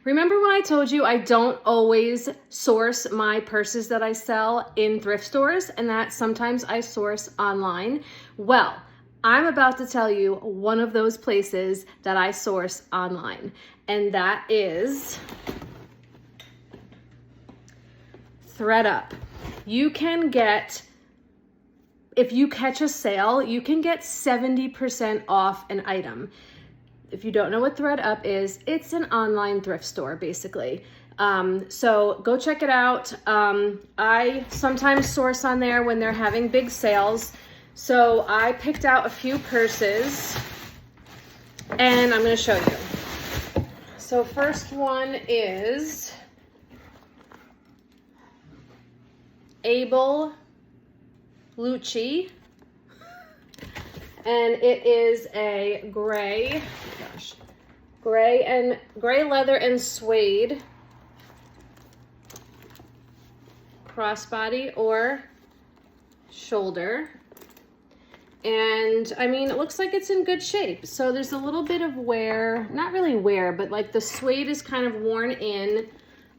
Remember when I told you I don't always source my purses that I sell in thrift stores and that sometimes I source online? Well, I'm about to tell you one of those places that I source online, and that is thredUP. You can get, if you catch a sale, you can get 70% off an item. If you don't know what thredUP is, it's an online thrift store, basically. So go check it out. I sometimes source on there when they're having big sales. So I picked out a few purses and I'm going to show you. So first one is Abel Lucci. And it is a gray leather and suede crossbody or shoulder. And I mean, it looks like it's in good shape. So there's a little bit of wear, not really wear, but like the suede is kind of worn in,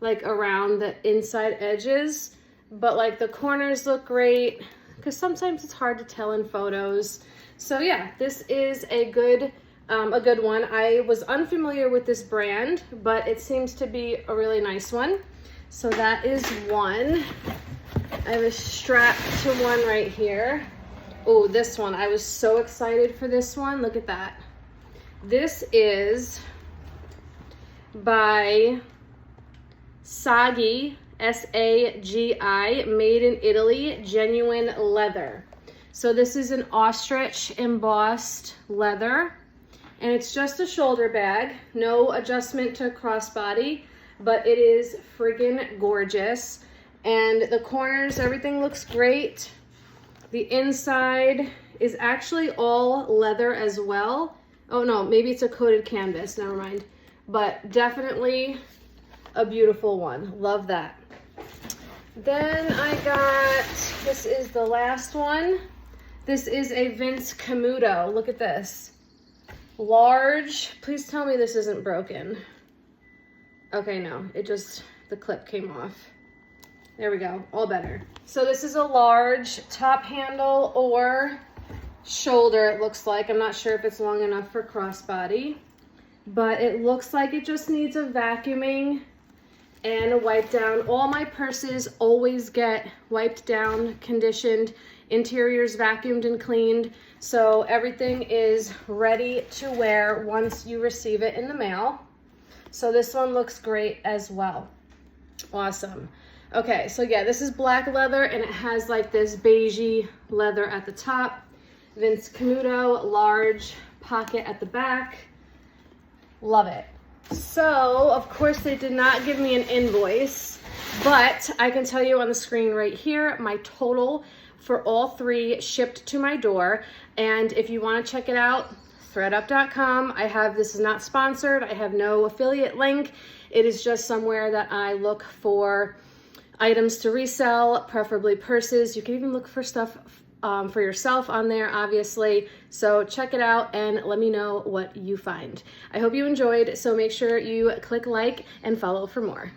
like around the inside edges, but like the corners look great because sometimes it's hard to tell in photos. So yeah, this is a good one. I was unfamiliar with this brand, but it seems to be a really nice one. So that is one. I have a strap to one right here. Oh, this one, I was so excited for this one. Look at that. This is by Sagi, S-A-G-I, made in Italy, genuine leather. So this is an ostrich embossed leather, and it's just a shoulder bag, no adjustment to crossbody, but it is friggin' gorgeous. And the corners, everything looks great. The inside is actually all leather as well. Oh no, maybe it's a coated canvas, never mind. But definitely a beautiful one, love that. Then I got, this is the last one. This is a Vince Camuto. Look at this. Large. Please tell me this isn't broken. Okay, no. It just, the clip came off. There we go. All better. So this is a large top handle or shoulder, it looks like. I'm not sure if it's long enough for crossbody, but it looks like it just needs a vacuuming and a wipe down. All my purses always get wiped down, conditioned, interiors vacuumed and cleaned, so everything is ready to wear once you receive it in the mail. So this one looks great as well. Awesome. Okay, so yeah, this is black leather and it has like this beigey leather at the top. Vince Camuto, large pocket at the back. Love it. So, of course, they did not give me an invoice, but I can tell you on the screen right here, my total for all three shipped to my door. And if you want to check it out, thredup.com. This is not sponsored. I have no affiliate link. It is just somewhere that I look for items to resell, preferably purses. You can even look for stuff for yourself on there, obviously. So check it out and let me know what you find. I hope you enjoyed, so make sure you click like and follow for more.